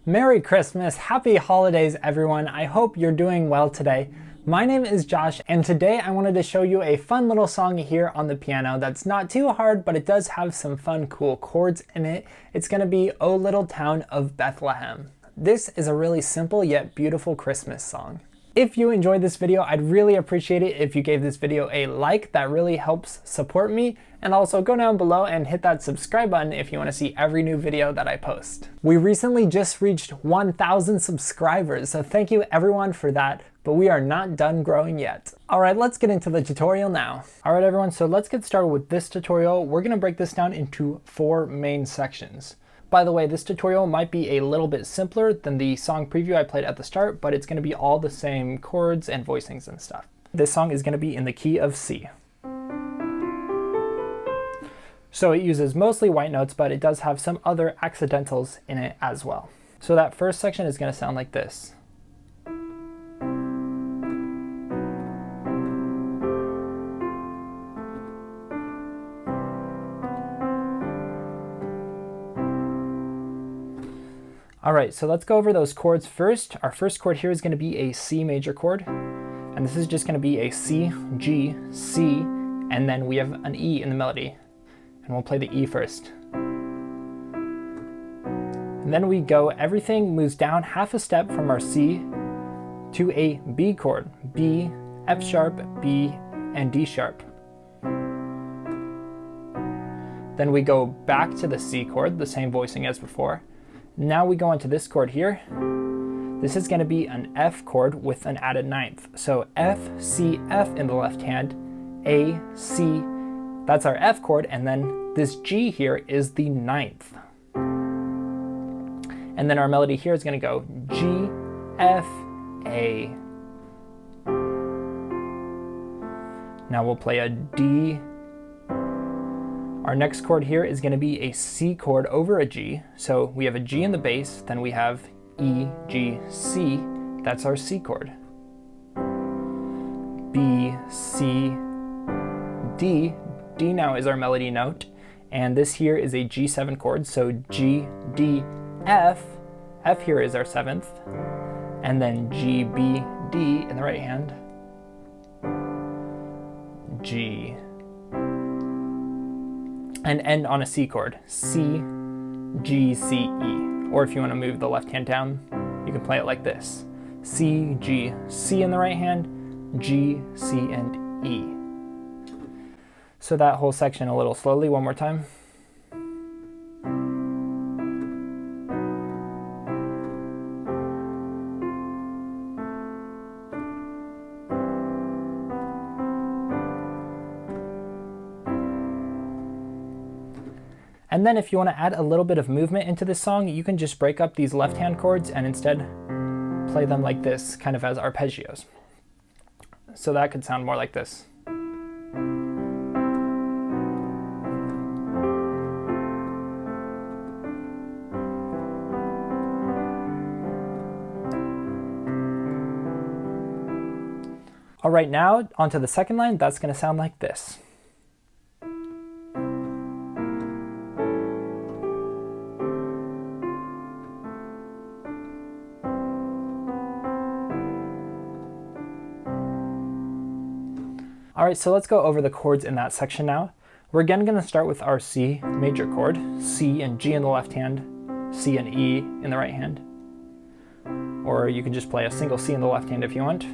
Merry Christmas, happy holidays everyone. I hope you're doing well today. My name is Josh and today I wanted to show you a fun little song here on the piano that's not too hard, but it does have some fun cool chords in it. It's going to be "O Little Town of Bethlehem." This is a really simple yet beautiful Christmas song. If you enjoyed this video, I'd really appreciate it if you gave this video a like. That really helps support me. And also go down below and hit that subscribe button if you want to see every new video that I post. We recently just reached 1,000 subscribers, so thank you everyone for that, but we are not done growing yet. Alright, let's get into the tutorial now. Alright everyone, so let's get started with this tutorial. We're going to break this down into 4 main sections. By the way, this tutorial might be a little bit simpler than the song preview I played at the start, but it's going to be all the same chords and voicings and stuff. This song is going to be in the key of C. So it uses mostly white notes, but it does have some other accidentals in it as well. So that first section is going to sound like this. Alright, so let's go over those chords first. Our first chord here is going to be a C major chord, and this is just going to be a C, G, C, and then we have an E in the melody. And we'll play the E first. And then we go, everything moves down half a step from our C to a B chord. B, F sharp, B, and D sharp. Then we go back to the C chord, the same voicing as before. Now we go into this chord here. This is going to be an F chord with an added ninth. So F, C, F in the left hand, A, C, that's our F chord, and then this G here is the ninth. And then our melody here is going to go G, F, A. Now we'll play a D. Our next chord here is going to be a C chord over a G. So we have a G in the bass, then we have E, G, C. That's our C chord. B, C, D. D now is our melody note, and this here is a G7 chord, so G, D, F. F here is our 7th, and then G, B, D in the right hand, G, and end on a C chord, C, G, C, E. Or if you want to move the left hand down, you can play it like this. C, G, C in the right hand, G, C, and E. So that whole section a little slowly, one more time. And then if you want to add a little bit of movement into this song, you can just break up these left-hand chords and instead play them like this, kind of as arpeggios. So that could sound more like this. Alright, now onto the second line. That's going to sound like this. Alright, so let's go over the chords in that section now. We're again going to start with our C major chord, C and G in the left hand, C and E in the right hand. Or you can just play a single C in the left hand if you want.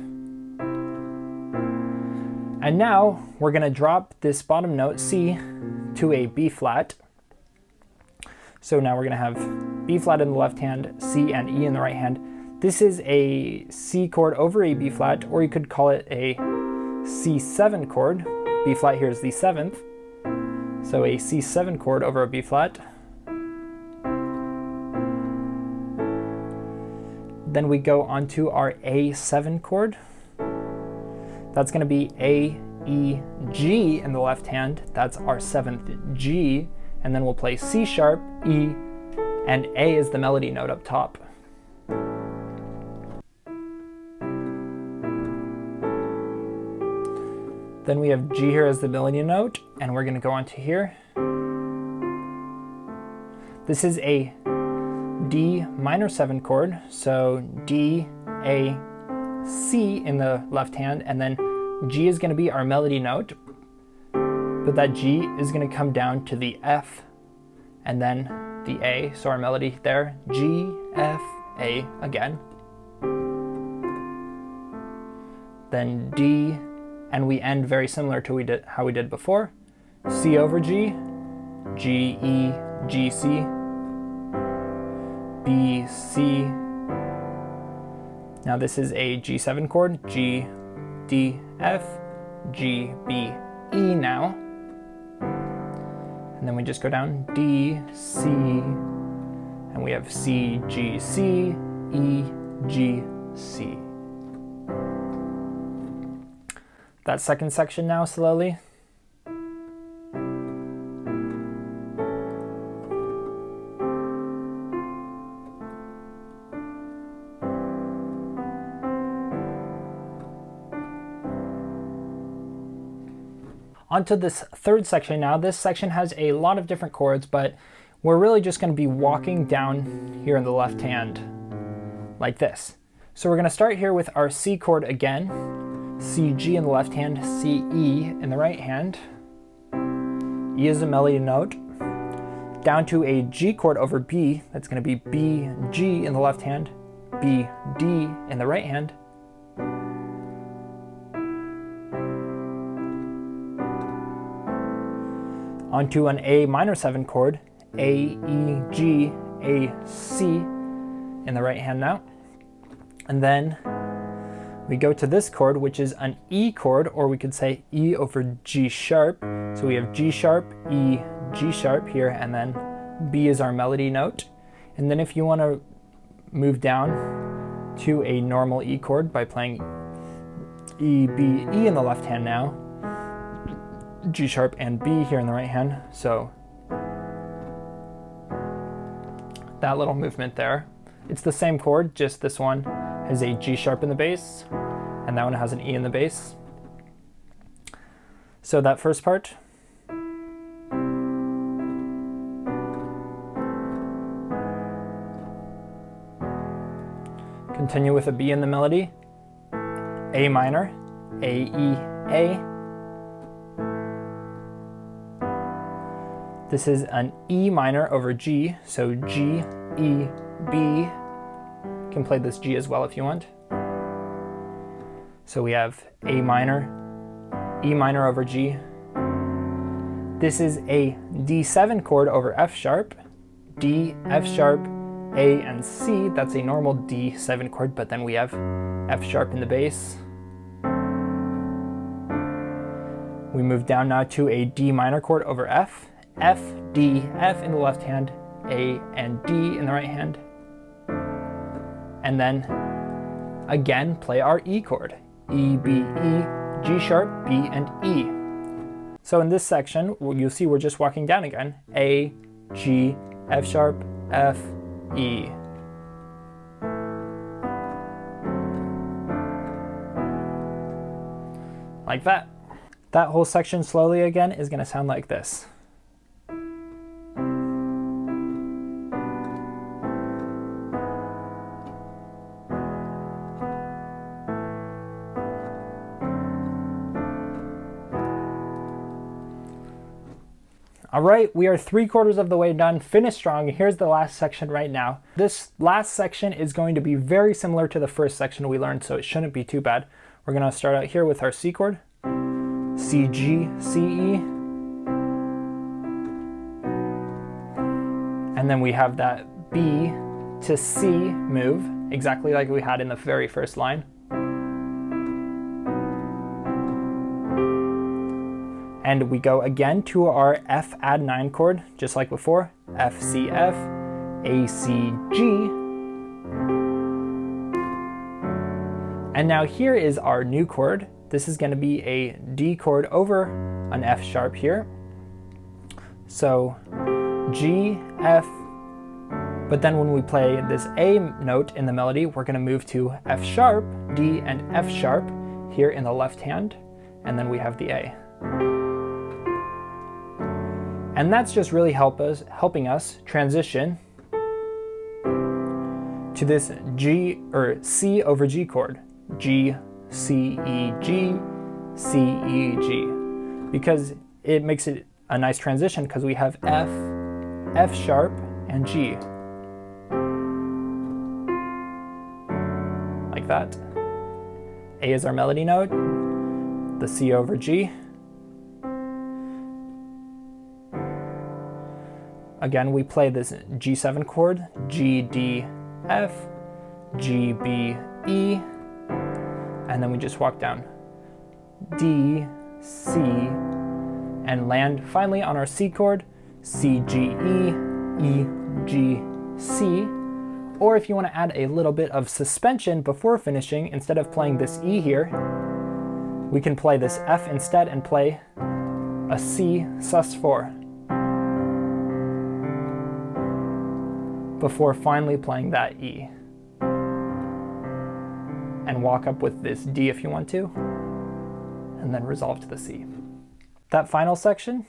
And now we're going to drop this bottom note, C, to a B flat. So now we're going to have B flat in the left hand, C and E in the right hand. This is a C chord over a B flat, or you could call it a C7 chord. B flat here is the 7th. So a C7 chord over a B flat. Then we go on to our A7 chord. That's going to be A, E, G in the left hand. That's our 7th G. And then we'll play C sharp, E, and A is the melody note up top. Then we have G here as the melody note, and we're going to go on to here. This is a D minor 7 chord, so D, A, C in the left hand, and then G is going to be our melody note, but that G is going to come down to the F and then the A, so our melody there, G, F, A again, then D, and we end very similar to how we did before, C over G, G, E, G, C, B, C. Now this is a G7 chord, G, D, F, G, B, E now. And then we just go down D, C, and we have C, G, C, E, G, C. That second section now slowly. Onto this third section now. This section has a lot of different chords, but we're really just going to be walking down here in the left hand like this. So we're going to start here with our C chord again, C, G in the left hand, C, E in the right hand. E is a melody note. Down to a G chord over B, that's going to be B, G in the left hand, B, D in the right hand. Onto an A minor 7 chord, A, E, G, A, C in the right hand now. And then we go to this chord, which is an E chord, or we could say E over G sharp. So we have G sharp, E, G sharp here, and then B is our melody note. And then if you want to move down to a normal E chord by playing E, B, E in the left hand now, G sharp and B here in the right hand, so that little movement there. It's the same chord, just this one has a G sharp in the bass, and that one has an E in the bass. So that first part. Continue with a B in the melody, A minor, A, E, A. This is an E minor over G, so G, E, B. You can play this G as well if you want. So we have A minor, E minor over G. This is a D7 chord over F sharp, D, F sharp, A, and C. That's a normal D7 chord, but then we have F sharp in the bass. We move down now to a D minor chord over F. F, D, F in the left hand, A and D in the right hand. And then again play our E chord, E, B, E, G sharp, B, and E. So in this section, you'll see we're just walking down again, A, G, F sharp, F, E. Like that. That whole section slowly again is going to sound like this. All right, we are 3/4 of the way done. Finish strong. Here's the last section right now. This last section is going to be very similar to the first section we learned, so it shouldn't be too bad. We're going to start out here with our C chord, C, G, C, E. And then we have that B to C move, exactly like we had in the very first line. And we go again to our F add 9 chord, just like before, F, C, F, A, C, G. And now here is our new chord. This is going to be a D chord over an F sharp here. So G, F, but then when we play this A note in the melody, we're going to move to F sharp, D, and F sharp here in the left hand, and then we have the A. And that's just really helping us transition to this G or C over G chord. G, C, E, G, C, E, G. Because it makes it a nice transition because we have F, F sharp, and G. Like that. A is our melody note, the C over G. Again, we play this G7 chord, G, D, F, G, B, E, and then we just walk down D, C, and land finally on our C chord, C, G, E, E, G, C. Or if you want to add a little bit of suspension before finishing, instead of playing this E here, we can play this F instead and play a C sus4 before finally playing that E. And walk up with this D if you want to, and then resolve to the C. That final section,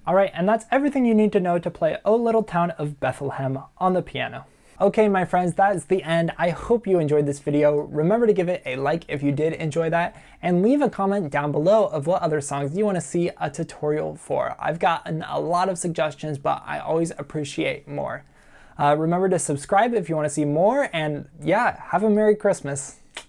Alright, and that's everything you need to know to play O Little Town of Bethlehem on the piano. Okay, my friends, that is the end. I hope you enjoyed this video. Remember to give it a like if you did enjoy that, and leave a comment down below of what other songs you want to see a tutorial for. I've gotten a lot of suggestions, but I always appreciate more. Remember to subscribe if you want to see more, and yeah, have a Merry Christmas.